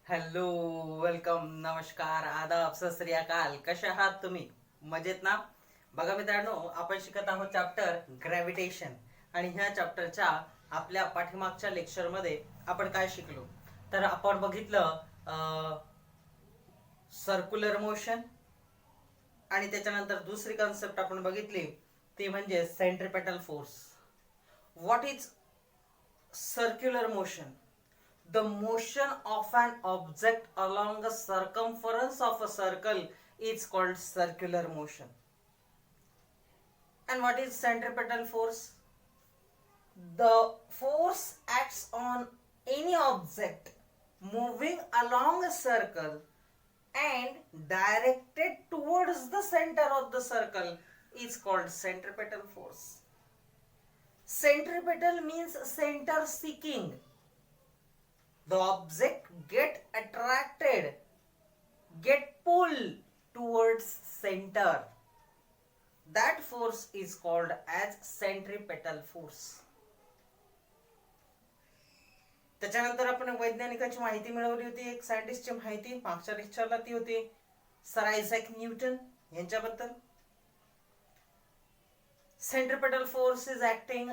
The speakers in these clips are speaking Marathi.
हॅलो, वेलकम, नमस्कार, आदाब, सत श्री अकाल. कसे आहात तुम्ही? मजेत ना? बघा मित्रांनो, आपण शिकत आहोत चॅप्टर ग्रॅव्हिटेशन. आणि ह्या चॅप्टरच्या आपल्या पाठीमागच्या लेक्चरमध्ये आपण काय शिकलो? तर आपण बघितलं सर्क्युलर मोशन, आणि त्याच्यानंतर दुसरी कन्सेप्ट आपण बघितली ती म्हणजे centripetal force. What is circular motion? The motion of an object along a circumference of a circle is called circular motion. And what is centripetal force? The force acts on any object moving along a circle and directed towards the center of the circle is called centripetal force. Centripetal means center seeking. The object get pulled towards center. That force is called as centripetal force. त्याच्यानंतर आपण वैज्ञानिकाची माहिती मिळवली होती. एक सायंटिस्टची माहिती मागच्या लेक्चरला ती होती सर आयझॅक न्यूटन यांच्याबद्दल. Centripetal force is acting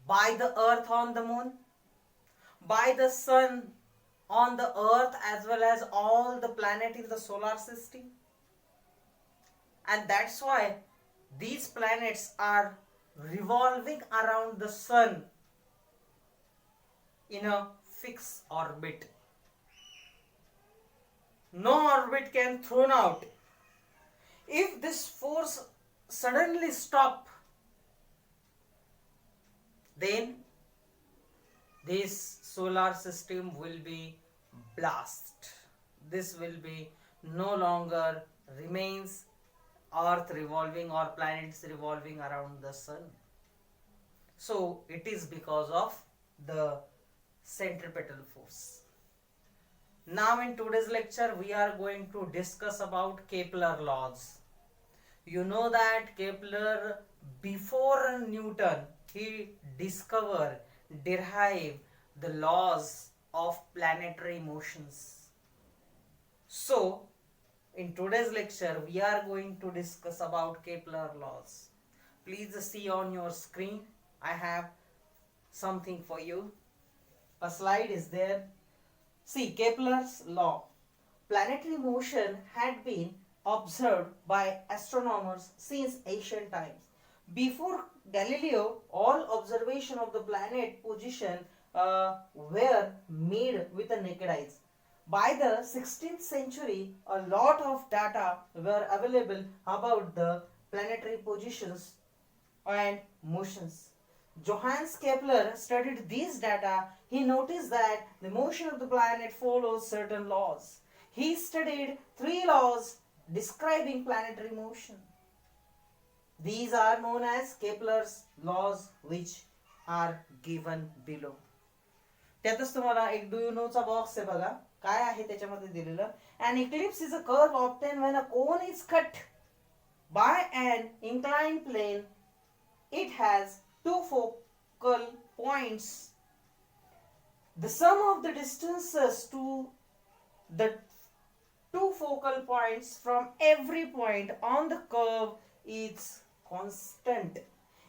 by the earth on the moon, by the sun on the earth, as well as all the planet in the solar system. And that's why these planets are revolving around the sun in a fixed orbit. No orbit can thrown out. If this force suddenly stop, then this solar system will be blast. This will be no longer remains earth revolving or planets revolving around the sun. So it is because of the centripetal force. Now in today's lecture we are going to discuss about Kepler laws. You know that Kepler, before Newton, he derived the laws of planetary motions. So in today's lecture we are going to discuss about Kepler laws. Please see on your screen, I have something for you. A slide is there. See, Kepler's law. Planetary motion had been observed by astronomers since ancient times. Before Galileo, all observation of the planet position were made with the naked eyes. By the 16th century, a lot of data were available about the planetary positions and motions. Johannes Kepler studied these data. He noticed that the motion of the planet follows certain laws. He studied 3 laws describing planetary motion. These are known as Kepler's laws, which are given below. त्यातच तुम्हाला एक डू यू नो चा बॉक्स आहे बघा, काय आहे त्याच्यामध्ये दिलेलं. An eclipse is a curve obtained when a cone is cut by an inclined plane. It has 2 focal points. The sum of the distances to the 2 focal points from every point on the curve is constant.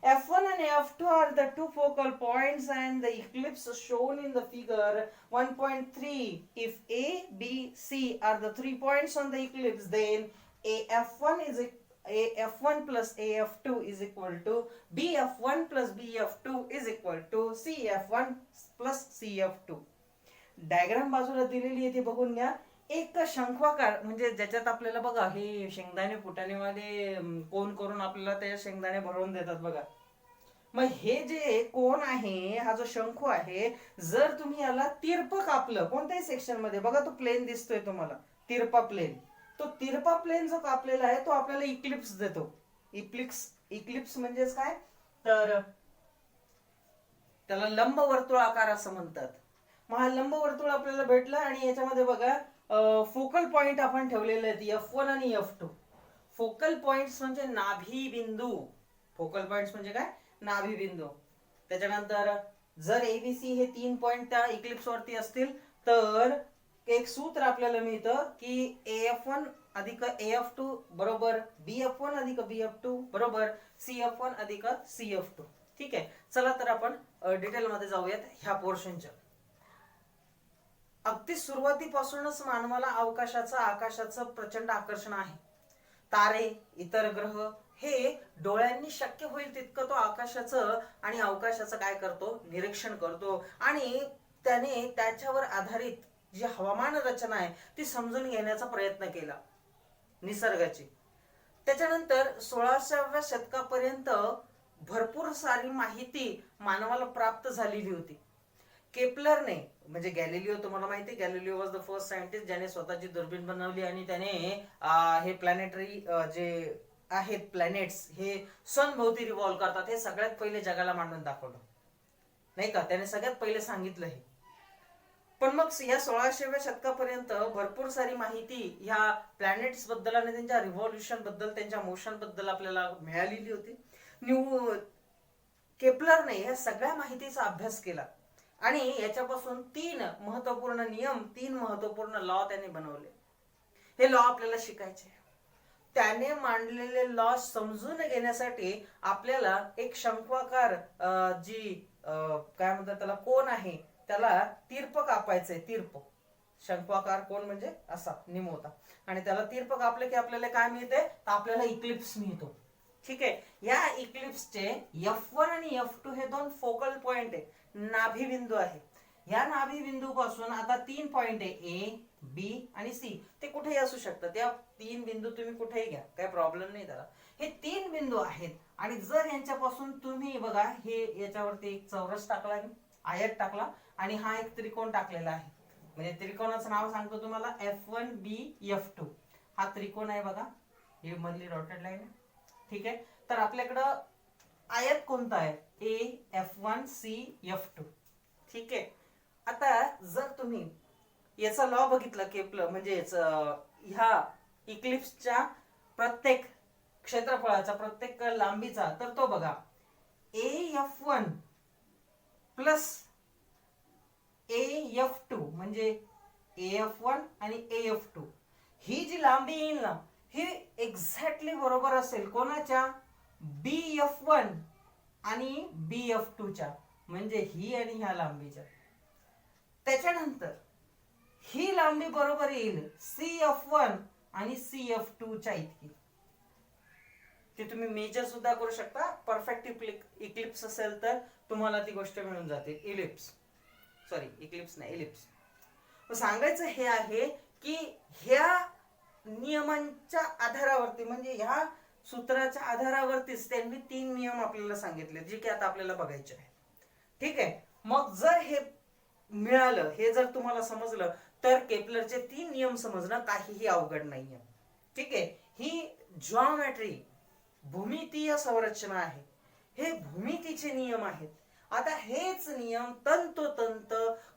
F1 and F2 are the 2 focal points and the eclipse shown in the figure 1.3. If A, B, C are the 3 points on the eclipse, then AF1 plus AF2 is equal to BF1 plus BF2 is equal to CF1 plus CF2. Diagram बाजूला दिलेली आहे ती बघून घ्या. एक शंखवाकार म्हणजे ज्याच्यात आपल्याला बघा हे शेंगदाणे फुटाण्यामध्ये कोण करून आपल्याला ते शेंगदाणे भरवून देतात बघा. मग हे जे कोण आहे, हा जो शंखू आहे, जर तुम्ही याला तिरप कापलं कोणत्याही सेक्शन मध्ये, बघा तो प्लेन दिसतोय तुम्हाला, तिरपा प्लेन, तो तिरपा प्लेन जो कापलेला आहे तो आपल्याला इक्लिप्स देतो. इक्लिप्स म्हणजेच काय, तर त्याला लंबवर्तुळाकार असं म्हणतात. मग हा लंबवर्तुळ आपल्याला भेटला आणि याच्यामध्ये बघा फोकल पॉइंट आपण ठेवलेले आहेत F1 आणि F2. फोकल पॉइंट्स म्हणजे नाभी बिंदू. फोकल पॉइंट्स म्हणजे काय, नाभी बिंदू. त्याच्यानंतर जर एबीसी हे 3 पॉइंट त्या इक्लिप्स वरती असतील तर एक सूत्र आपल्याला मिळतं की AF1 अधिक AF2 बरोबर BF1 अधिक BF2 बरोबर CF1 अधिक CF2. ठीक आहे, चला तर आपण डिटेल मध्ये जाऊयात ह्या पोर्शनच्या. अगदी सुरुवातीपासूनच मानवाला आकाशाचं प्रचंड आकर्षण आहे. तारे, इतर ग्रह हे डोळ्यांनी शक्य होईल तितकं तो आकाशाचं आणि अवकाशाचं काय करतो, निरीक्षण करतो आणि त्याने त्याच्यावर आधारित जी हवामान रचना आहे ती समजून घेण्याचा प्रयत्न केला निसर्गाची. त्याच्यानंतर 16व्या शतकापर्यंत भरपूर सारी माहिती मानवाला प्राप्त झालेली होती. केपलरने म्हणजे गॅलिलिओ, तुम्हाला माहिती Galileo was the first scientist ज्याने स्वतःची दुर्बीण बनवली आणि त्याने हे प्लॅनेटरी जे आहेत प्लॅनेट्स हे सन भोवती रिव्हॉल्व करतात हे सगळ्यात पहिले जगाला मांडून दाखवलं, नाही का, त्याने सगळ्यात पहिले सांगितलं हे. पण मग या 16व्या शतकापर्यंत भरपूर सारी माहिती ह्या प्लॅनेट्स बद्दल आणि त्यांच्या रिव्हॉल्युशन बद्दल, त्यांच्या मोशन बद्दल आपल्याला मिळालेली होती. केपलरने या सगळ्या माहितीचा अभ्यास केला आणि याच्यापासून 3 महत्वपूर्ण नियम, 3 महत्वपूर्ण लॉ त्याने बनवले. हे लॉ आपल्याला शिकायचे. त्याने मांडलेले लॉ समजून घेण्यासाठी आपल्याला एक शंक्वाकार जी काय म्हणतात त्याला कोन आहे त्याला तिर्प कापायचंय. तिर्प, शंक्वाकार कोन म्हणजे असा निमोता, आणि त्याला तिर्प कापले की आपल्याला काय मिळते, तर आपल्याला इक्लिप्स मिळतो. ठीक आहे, या इक्लिप्सचे F1 आणि F2 हे 2 फोकल पॉइंट आहे, नाभिबिंदू आहे. या नाभिबिंदू पासून आता 3 पॉइंट आहे A, B आणि C. ते कुठेही असू शकतात, त्या 3 बिंदू तुम्ही कुठेही घ्या, काय प्रॉब्लेम नाही त्याला. हे 3 बिंदू आहेत आणि जर यांच्यापासून तुम्ही बघा हे याच्यावरती एक चौरस टाकला, आयत टाकला आणि हा एक त्रिकोण टाकलेला आहे. म्हणजे त्रिकोणाचं नाव सांगतो तुम्हाला, F1BF2 हा त्रिकोण आहे बघा, ही मधली डॉटेड लाईन आहे. ठीक आहे, तर आपल्याकडं आयत कोणता आहे, AF1CF2. ठीक आहे, आता जर तुम्ही याचा लॉ बघितला केपलर म्हणजे ह्या इक्लिप्सच्या प्रत्येक क्षेत्रफळाचा, प्रत्येक लांबीचा, तर तो बघा AF1 प्लस AF2 म्हणजे AF1 आणि AF2 ही जी लांबी येईल ना ही एक्झॅक्टली बरोबर असेल कोणाच्या, BF1 आणि BF2 च्या, म्हणजे ही आणि ह्या लांबीच्या. त्याच्यानंतर ही लांबी बरोबर येईल CF1 आणि CF2 च्या इतकी. ती तुम्ही मेजर सुद्धा करू शकता. परफेक्ट इक्लिप्स असेल तर तुम्हाला ती गोष्ट मिळून जाते. इक्लिप्स नाही, इलिप्स. सांगायचं हे आहे की ह्या नियमांच्या आधारावरती म्हणजे ह्या सूत्राच्या आधारावरतीच त्यांनी 3 नियम आपल्याला सांगितले जे की आता आपल्याला बघायचे आहे. ठीक आहे, मग जर हे मिळालं, हे जर तुम्हाला समजलं तर केपलरचे 3 नियम समजणं काहीही अवघड नाहीये. ठीक आहे, ही जॉमेट्री भूमितीय संरचना आहे, हे भूमितीचे नियम आहेत. आता हेच नियम तंतोतंत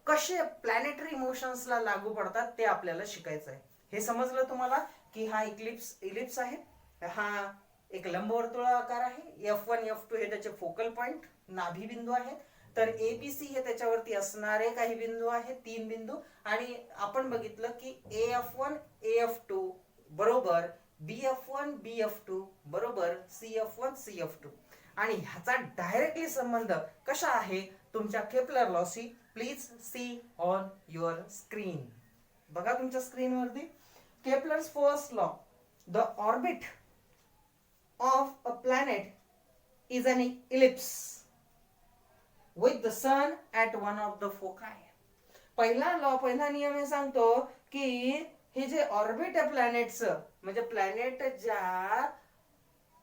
कसे प्लॅनेटरी मोशन्सला लागू पडतात ते आपल्याला शिकायचं आहे. हे समजलं तुम्हाला की हा इलिप्स आहे, हा एक लंबवर्तुळाकार आहे, F1 F2 हे त्याचे फोकल पॉइंट नाभिबिंदू आहेत, तर ABC हे त्याच्यावरती असणारे काही बिंदू आहेत, 3 बिंदू. आणि आपण बघितलं की AF1 AF2 बरोबर BF1 BF2 बरोबर CF1 CF2. आणि ह्याचा डायरेक्टली संबंध कसा आहे तुमच्या केपलर लॉशी. Please see on your screen. बघा तुमच्या स्क्रीनवरती Kepler's first law, the orbit of a planet is an ellipse with the sun at one of the foci. पहिला नियम हे सांगतो की हे जे ऑर्बिट आहे प्लॅनेटचं, म्हणजे प्लॅनेट ज्या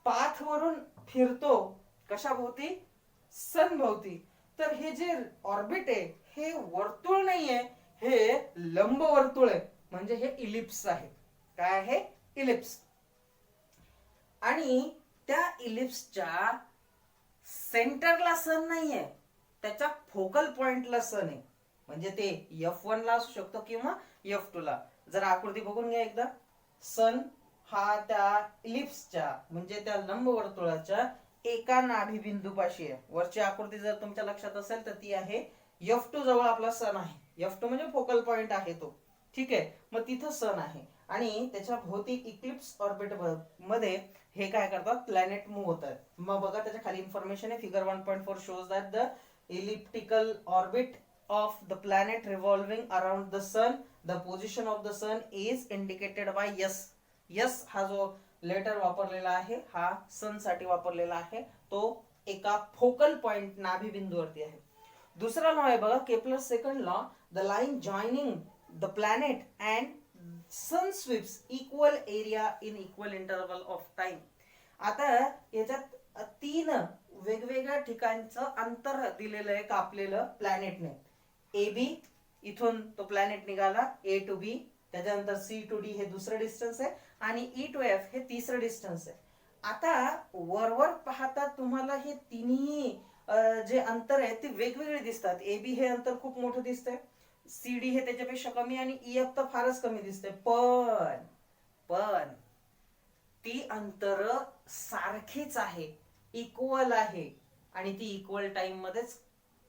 पाथ वरून फिरतो कशा भोवती, सन भोवती, तर हे जे ऑर्बिट आहे हे वर्तुळ नाहीये, हे लंब वर्तुळ आहे, म्हणजे हे इलिप्स आहे. काय आहे, इलिप्स. आणि त्या इलिप्सच्या सेंटरला सन नाहीये, त्याच्या फोकल पॉइंटला सन आहे. म्हणजे ते F1 ला असू शकतो किंवा F2 ला. जर आकृती बघून घ्या एकदा, सन हा त्या इलिप्सच्या म्हणजे त्या लंबवर्तुळाच्या एका नाभिबिंदूपाशी आहे. वरची आकृती जर तुमच्या लक्षात असेल तर ती आहे F2 जवळ आपला सन आहे. F2 म्हणजे फोकल पॉइंट आहे तो. ठीक आहे, मग तिथं सन आहे आणि त्याच्या भोवती इक्लिप्स ऑर्बिट मध्ये हे काय करतात, प्लॅनेट मूव्ह होतात. मग बघा त्याच्या खाली इन्फॉर्मेशन आहे. Figure 1.4 shows that the elliptical orbit of the planet revolving around the sun, the position of the sun is indicated by S. S हा जो लेटर वापरलेला आहे हा सन साठी वापरलेला आहे, तो एका फोकल पॉइंट नाभिबिंदूवरती आहे. दुसरा लॉ आहे बघा Kepler second law, the line joining the planet and sun sweeps equal area in equal interval of time. आता याच्यात 3 वेगवेगळ्या ठिकाणचं अंतर दिलेलं आहे कापलेलं प्लॅनेटने. ए बी, इथून तो प्लॅनेट निघाला ए टू बी, त्याच्यानंतर सी टू डी हे दुसरं डिस्टन्स आहे आणि ई टू एफ हे तिसरं डिस्टन्स आहे. आता वरवर पाहता तुम्हाला हे तिन्ही जे अंतर आहे ते वेगवेगळे दिसतात. ए बी हे अंतर खूप मोठं दिसतंय, सी डी हे त्याच्यापेक्षा कमी आणि ई एफ तर फारच कमी दिसतंय. पण ती अंतर सारखीच आहे, इक्वल आहे आणि ती इक्वल टाइम मध्येच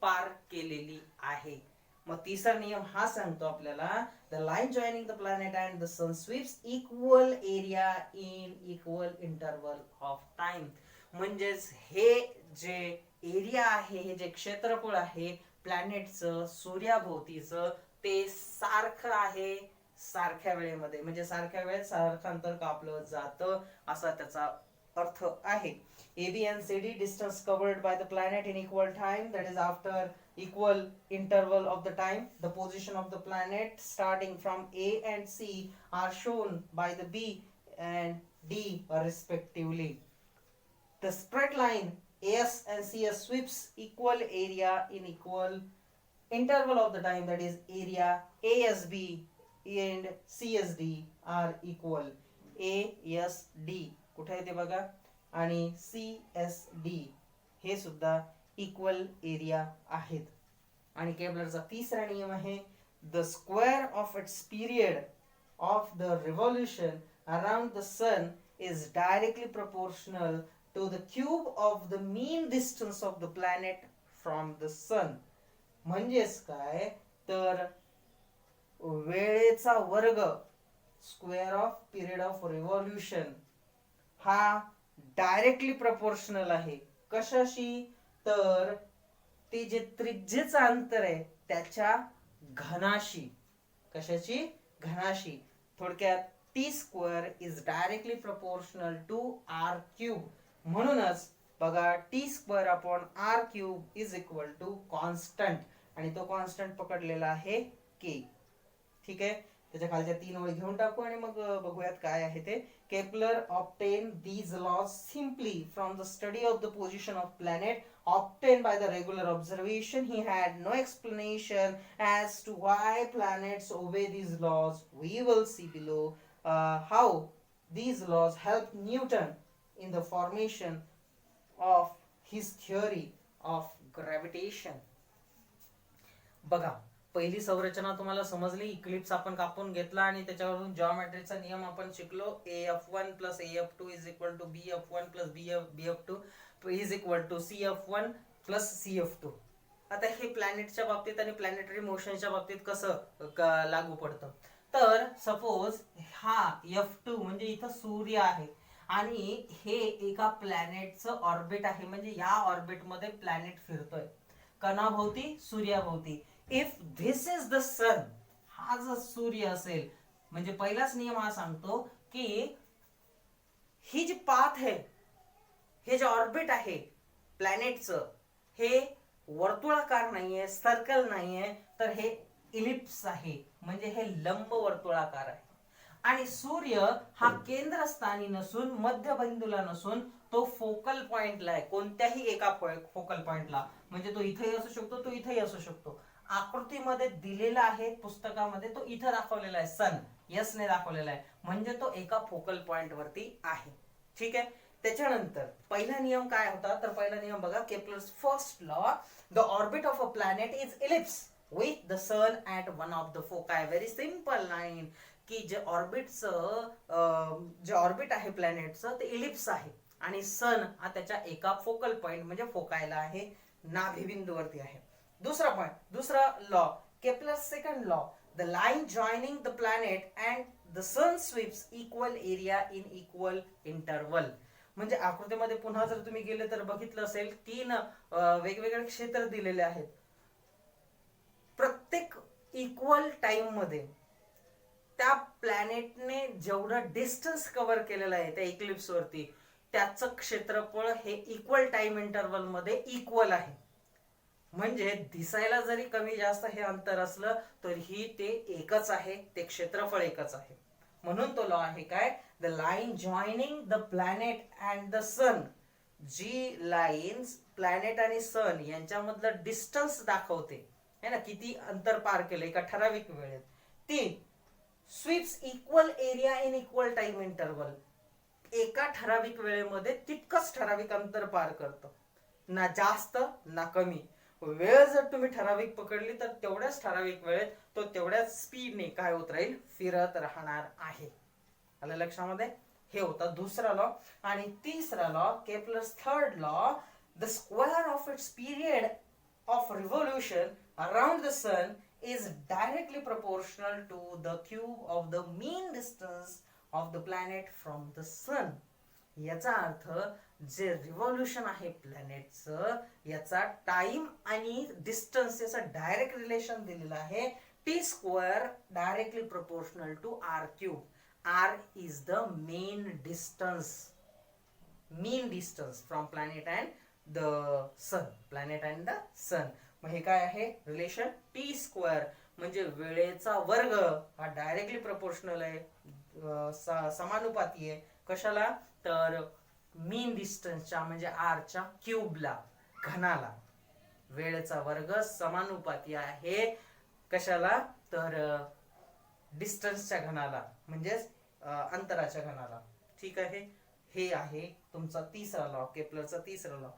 पार केलेली आहे. मग तिसरा नियम हा सांगतो आपल्याला, the line joining the planet and the sun sweeps equal area in equal interval of time. म्हणजेच हे जे एरिया आहे, हे जे क्षेत्रफळ आहे प्लॅनेटचं सूर्याभोवतीचं, ते सारखं आहे सारख्या वेळेमध्ये. म्हणजे सारख्या वेळेत सारखं अंतर कापलं जातं असा त्याचा अर्थ आहे. AB and CD distance covered by the planet in equal time, that is after equal interval of the time. The position of the planet starting from A and C are shown by the B and D respectively. The straight line AS and CS sweeps equal area in equal interval of the time, that is area ASB and CSD are equal. ASD कुठे आहे ते बघा आणि CSD हे सुद्धा इक्वल एरिया आहेत. आणि केपलरचा तिसरा नियम आहे, the square of its period of the revolution around the sun is directly proportional to the cube of the mean distance of the planet from the sun. म्हणजेच काय तर वेळेचा वर्ग, square of period of revolution हा डायरेक्टली प्रपोर्शनल आहे. कशाशी तर ते जे त्रिज्येचं अंतर आहे त्याच्या घनाशी. कशाची? घनाशी. थोडक्यात T square is directly proportional to R cube. म्हणूनच बघा T square upon R cube is equal to constant आणि तो कॉन्स्टंट पकडलेला आहे के. ठीक आहे, त्याच्या खालच्या 3 ओळी घेऊन टाकू आणि मग बघूयात काय आहे ते. Kepler obtained these laws simply from the study of the position of planet obtained by the regular observation. He had no explanation as to why planets obey these laws. We will see below how these laws helped Newton in the formation of his theory of gravitation. बघा, पहिली संरचना तुम्हाला समजली, इक्लिप्स आपण कापून घेतला आणि त्याच्यावरून जॉमेट्रीचा नियम आपण शिकलो. AF1 plus AF2 is equal to BF1 plus BF2 is equal to CF1 plus CF2. आता हे प्लॅनेटच्या बाबतीत आणि प्लॅनेटरी मोशनच्या बाबतीत कसं लागू पडतं, तर सपोज हा F2 म्हणजे इथं सूर्य आहे आणि हे एका प्लॅनेटचं ऑर्बिट आहे. म्हणजे या ऑर्बिट मध्ये प्लॅनेट फिरतोय कणाभोवती, सूर्याभोवती. इफ दिस इज द सन, हा जर सूर्य असेल, म्हणजे पहिलाच नियम हा सांगतो की ही जी पाथ आहे, हे जे ऑर्बिट आहे प्लॅनेटचं, हे वर्तुळाकार नाहीये, सर्कल नाहीये, तर हे इलिप्स आहे. म्हणजे हे लंब वर्तुळाकार आहे. आणि सूर्य हा केंद्रस्थानी नसून, मध्यबिंदूला नसून, तो फोकल पॉइंटला आहे. कोणत्याही एका फोकल पॉइंटला. म्हणजे तो इथेही असू शकतो, तो इथेही असू शकतो. आकृतीमध्ये दिलेला आहे पुस्तकामध्ये, तो इथं दाखवलेला आहे, सन यस ने दाखवलेला आहे. म्हणजे तो एका फोकल पॉइंट वरती आहे. ठीक आहे, त्याच्यानंतर पहिला नियम काय होता, तर पहिला नियम बघा, Kepler's first law, the orbit of a planet is ellipse with the sun at one of the foci. Very simple line, की जे ऑर्बिट आहे प्लॅनेटचं ते इलिप्स आहे आणि सन हा त्याच्या एका फोकल पॉइंट म्हणजे फोकायला आहे, नाभिबिंदूवरती आहे. दुसरा पॉइंट, दुसरा law, Kepler second law, the line joining the planet and the sun sweeps equal area in equal interval. म्हणजे आकृतीमध्ये पुन्हा जर तुम्ही गेले तर बघितलं असेल 3 वेगवेगळे क्षेत्र दिलेले आहेत. प्रत्येक इक्वल टाइम मध्ये त्या प्लॅनेटने जेवढं डिस्टन्स कव्हर केलेलं आहे त्या इक्लिप्स वरती, त्याचं क्षेत्रफळ हे इक्वल टाइम इंटरवल मध्ये इक्वल आहे. म्हणजे दिसायला जरी कमी जास्त हे अंतर असलं तरीही ते एकच आहे, ते क्षेत्रफळ एकच आहे. म्हणून तो लॉ आहे काय, the line joining the planet and the sun. जी लाईन्स प्लॅनेट आणि सन यांच्यामधलं डिस्टन्स दाखवते है ना, किती अंतर पार केलं एका ठराविक वेळेत, ती sweeps equal area in equal time interval. एका ठराविक वेळेमध्ये तितकंच ठराविक अंतर पार करतं, ना जास्त ना कमी. वेळ जर तुम्ही ठराविक पकडली तर तेवढ्याच ठराविक वेळेत तो तेवढ्याच स्पीडने काय होत राहील, फिरत राहणार आहे. आलं लक्षामध्ये? हे होता दुसरा लॉ. आणि तिसरा law, Kepler's third law, the square of its period of revolution around the sun is directly proportional to the cube of the mean distance of the planet from the sun. याचा अर्थ जे रिव्होल्यूशन आहे प्लॅनेटचं, याचा टाइम आणि डिस्टन्स याचा डायरेक्ट रिलेशन दिलेला आहे. T square directly proportional to R cube. R is the mean distance, mean distance from planet and the sun, planet and the sun. मग हे काय आहे रिलेशन, टी स्क्वेअर म्हणजे वेळेचा वर्ग हा डायरेक्टली प्रोपोर्शनल आहे, समानुपाती आहे. कशाला, तर मीन डिस्टन्सच्या म्हणजे आरच्या क्यूबला, घनाला. वेळेचा वर्ग समानुपाती आहे कशाला, तर डिस्टन्सच्या घनाला म्हणजेच अंतराच्या घनाला. ठीक आहे, हे आहे तुमचा तिसरा लॉ, केपलरचा तिसरा लॉ.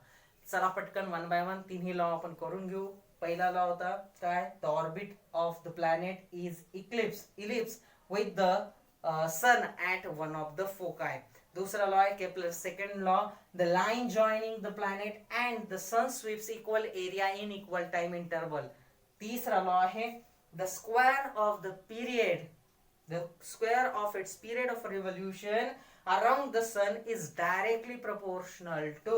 चला पटकन वन बाय वन तिन्ही लॉ आपण करून घेऊ. पहिला लॉ होता काय, the orbit of the planet is ellipse with the sun at one of the foci. दूसरा लॉ है Kepler second law, the line joining the planet and the sun sweeps equal area in equal time interval. तीसरा लॉ है the square of the period, the square of its period of revolution around the sun is directly proportional to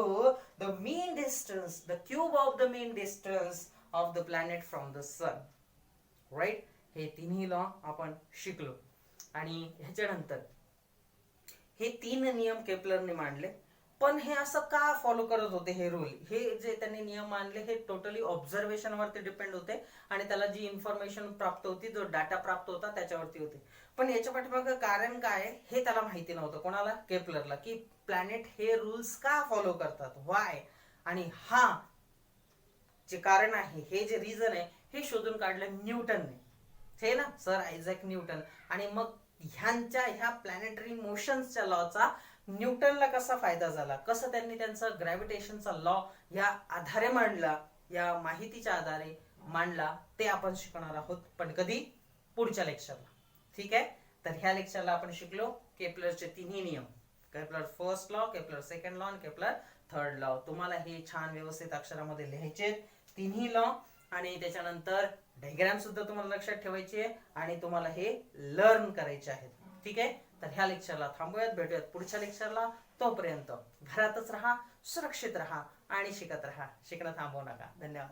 the mean distance, the cube of the mean distance of the planet from the sun. Right? हे तिन्ही लॉ आपण शिकलो. आणि ह्याच्यानंतर हे 3 नियम केपलरने मांडले. पण हे असं का फॉलो करत होते हे रूल, हे जे त्यांनी नियम मांडले हे टोटली ऑब्झर्वेशन वरती डिपेंड होते आणि त्याला जी इन्फॉर्मेशन प्राप्त होती, जो डाटा प्राप्त होता त्याच्यावरती होते. पण याच्या पाठीमागे कारण काय हे त्याला माहिती नव्हतं. कोणाला, केपलरला, की प्लॅनेट हे रूल्स का फॉलो करतात, व्हाय. आणि हा जे कारण आहे, हे जे रिझन आहे, हे शोधून काढलं न्यूटनने, हे ना, सर आयझॅक न्यूटन. आणि मग ह्या प्लॅनेटरी मोशन्सच्या लॉचा न्यूटनला कसा फायदा झाला, कसं त्यांनी त्यांचा ग्रॅव्हिटेशनचा लॉ या आधारे मांडला, या माहितीच्या आधारे मांडला, ते आपण शिकणार आहोत. पण कधी, पुढच्या लेक्चरला. ठीक आहे. तर ह्या लेक्चरला आपण शिकलो केपलरचे तिन्ही नियम, Kepler first law, Kepler second law आणि केपलर थर्ड लॉ. तुम्हाला हे छान व्यवस्थित अक्षरामध्ये लिहायचे तिन्ही लॉ, आणि त्याच्यानंतर डायग्राम सुद्धा तुम्हाला लक्षात ठेवायची आहे आणि तुम्हाला हे लर्न करायचे आहेत. ठीक आहे. तर ह्या लेक्चरला थांबूयात, भेटूयात पुढच्या लेक्चरला. तोपर्यंत घरातच राहा, सुरक्षित राहा आणि शिकत राहा. शिकणं थांबवू नका. धन्यवाद.